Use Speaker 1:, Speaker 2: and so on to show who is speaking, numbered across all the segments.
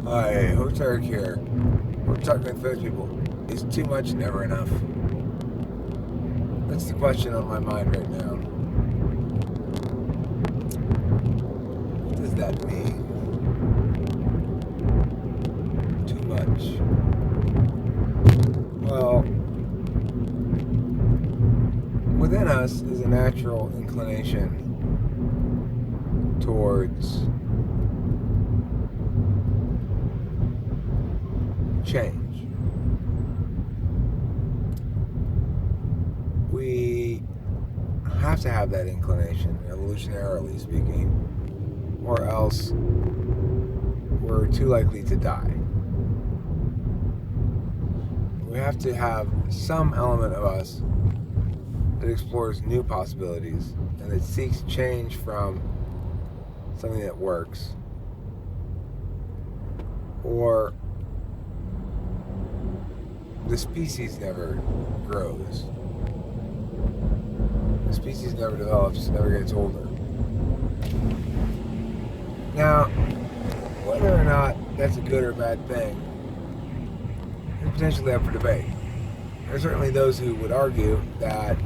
Speaker 1: Hi, Host Eric here. We're talking with those people. Is too much never enough? That's the question on my mind right now. What does that mean? Too much. Well, within us is a natural inclination towards change. We have to have that inclination, evolutionarily speaking, or else we're too likely to die. We have to have some element of us that explores new possibilities and that seeks change from something that works, or the species never grows. The species never develops, never gets older. Now, whether or not that's a good or bad thing is potentially up for debate. There are certainly those who would argue that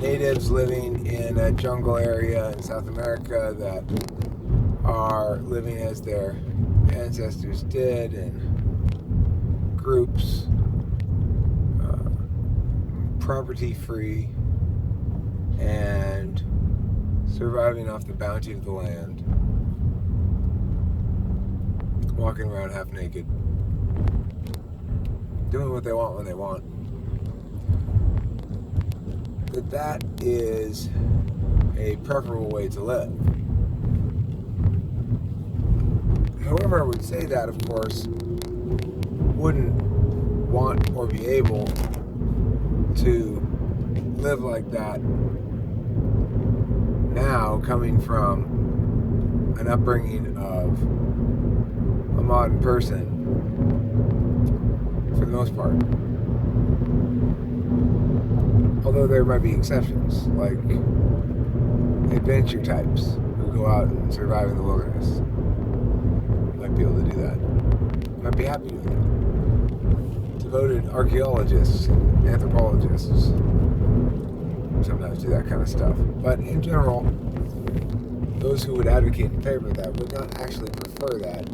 Speaker 1: natives living in a jungle area in South America that are living as their ancestors did in groups, property free, and surviving off the bounty of the land, walking around half naked, doing what they want when they want, that is a preferable way to live. However, I would say that, of course, wouldn't want or be able to live like that now, coming from an upbringing of a modern person, for the most part. Although there might be exceptions, like adventure types who go out and survive in the wilderness. Might be able to do that. Might be happy with it. Devoted archaeologists and anthropologists sometimes do that kind of stuff. But in general, those who would advocate in favor of that would not actually prefer that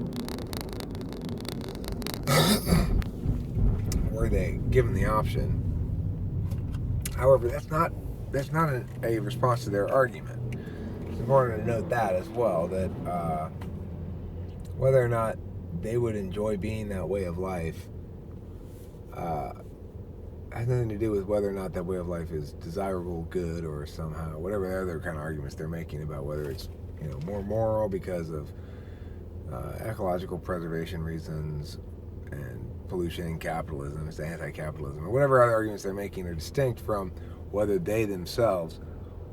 Speaker 1: were they given the option. However, that's not a response to their argument. It's important to note that as well, that whether or not they would enjoy being that way of life has nothing to do with whether or not that way of life is desirable, good, or somehow whatever other kind of arguments they're making about whether it's more moral because of ecological preservation reasons and pollution and capitalism, it's anti-capitalism, or whatever other arguments they're making are distinct from whether they themselves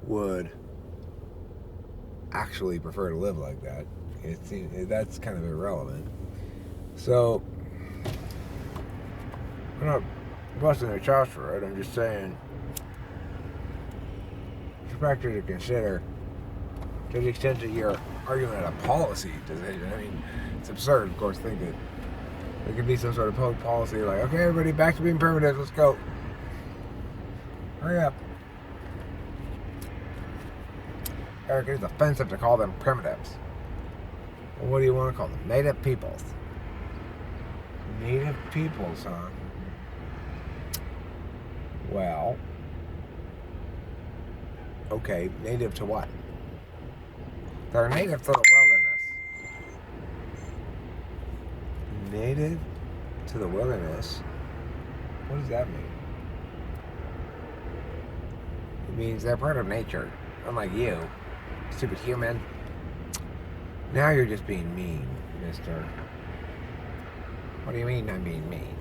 Speaker 1: would actually prefer to live like that. That's kind of irrelevant. So I'm not busting their chops for it. I'm just saying it's a factor to consider to the extent that you're arguing at a policy decision. I mean, it's absurd, of course, to think that there could be some sort of public policy like, okay, everybody, back to being primitive, let's go. Hurry up. Eric, it's offensive to call them primitives. Well, what do you want to call them? Native peoples. Native peoples, huh? Well, okay, native to what? They're native to the wilderness. Native to the wilderness? What does that mean? It means they're part of nature, unlike you, stupid human. Now you're just being mean, mister. What do you mean I'm being mean?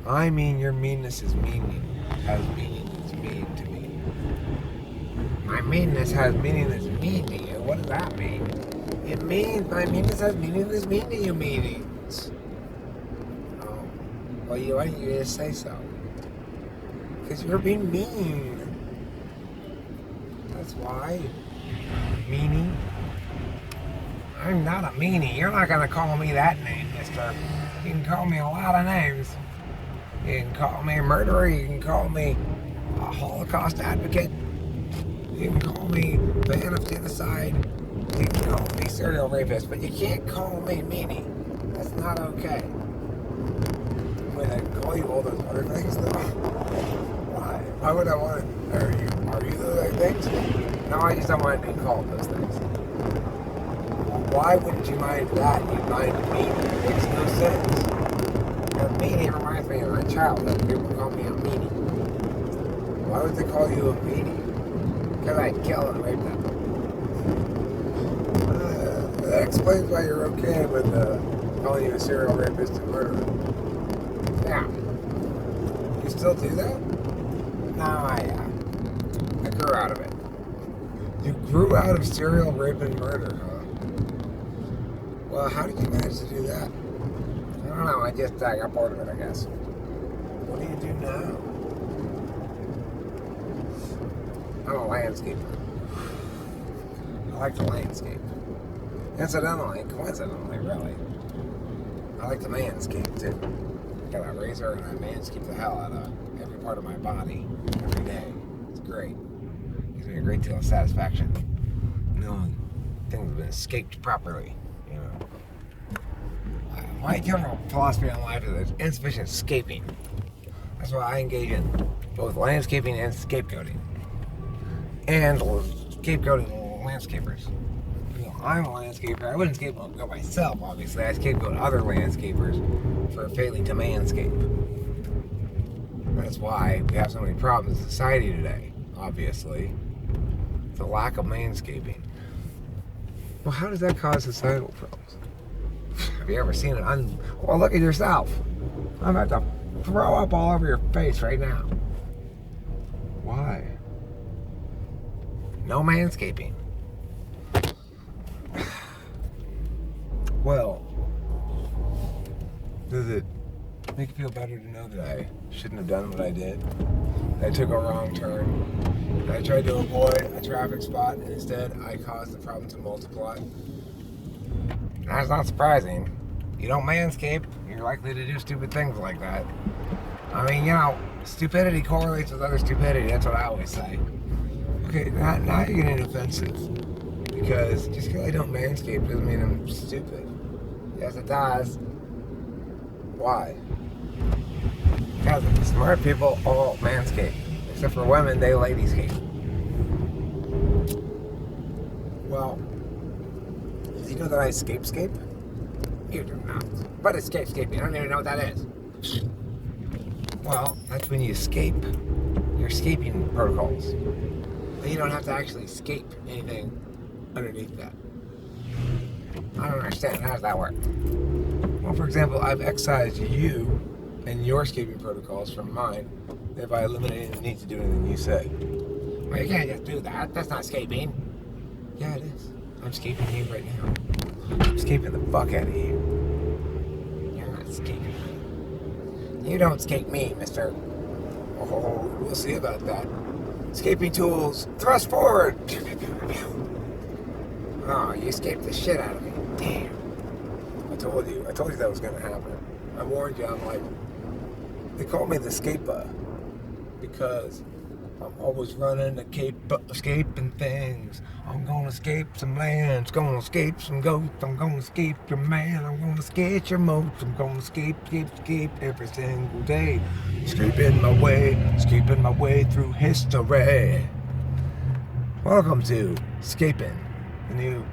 Speaker 1: I mean your meanness is meaning that's mean to me. My meanness has meaning that's mean to you. What does that mean? It means my meanness has meaning that's mean to you meanings. Oh, well, why didn't you just say so? Because you're being mean. That's why. Meanie. I'm not a meanie. You're not gonna call me that name, mister. You can call me a lot of names. You can call me a murderer. You can call me a Holocaust advocate. You can call me fan of genocide. You can call me serial rapist, but you can't call me meanie. That's not okay. Wait, I can call you all those other things though? Why? Why would I want to? Are you those other things? No, I just don't want to be called those things. Why wouldn't you mind that? You'd mind meanie. It makes no sense. A meanie reminds me of my childhood. People call me a meanie. Why would they call you a meanie? Because I kill and rape them. That explains why you're okay with calling you a serial rapist and murderer. Yeah. You still do that? No, I grew out of it. You grew out of serial rape and murder, huh? Well, how did you manage to do that? I don't know, I got bored of it, I guess. What do you do now? I'm a landscaper. I like to landscape. Incidentally, coincidentally, really. I like to manscape, too. Got a razor and I manscape the hell out of every part of my body every day. It's great. Gives me a great deal of satisfaction. Knowing things have been escaped properly, you know. My general philosophy on life is there's insufficient scaping. That's why I engage in both landscaping and scapegoating. And scapegoating landscapers. You know, I'm a landscaper. I wouldn't scapegoat myself, obviously. I scapegoat other landscapers for failing to manscape. That's why we have so many problems in society today, obviously. The lack of manscaping. Well, how does that cause societal problems? Have you ever seen it? Well, look at yourself. I'm about to throw up all over your face right now. Why? No manscaping. Well, does it make you feel better to know that I shouldn't have done what I did? That I took a wrong turn? That I tried to avoid a traffic spot and instead I caused the problem to multiply? That's not surprising. You don't manscape, you're likely to do stupid things like that. I mean, you know, stupidity correlates with other stupidity. That's what I always say. Okay, now you're getting offensive. Because just because I don't manscape doesn't mean I'm stupid. Yes, it does. Why? Because smart people all manscape. Except for women, they ladiescape. Well, did you know that I scape? You do not. What is scaping? I don't even know what that is. Well, that's when you escape your escaping protocols. But you don't have to actually escape anything underneath that. I don't understand. How does that work? Well, for example, I've excised you and your escaping protocols from mine, thereby eliminating the need to do anything you say. Well, you can't just do that. That's not escaping. Yeah, it is. I'm escaping you right now. I'm escaping the fuck out of you. You're not escaping me. You don't escape me, mister. Oh, we'll see about that. Escaping tools, thrust forward! Oh, you escaped the shit out of me. Damn. I told you that was gonna happen. I warned you, I'm like, they call me the scaper because I'm always running to escaping things. I'm gonna escape some lands, gonna escape some goats, I'm gonna escape your man, I'm gonna escape your moats, I'm gonna escape every single day. Escaping my way through history. Welcome to Escaping, the new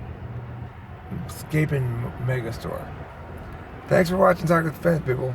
Speaker 1: Escaping Megastore. Thanks for watching Talk to the Fans, people.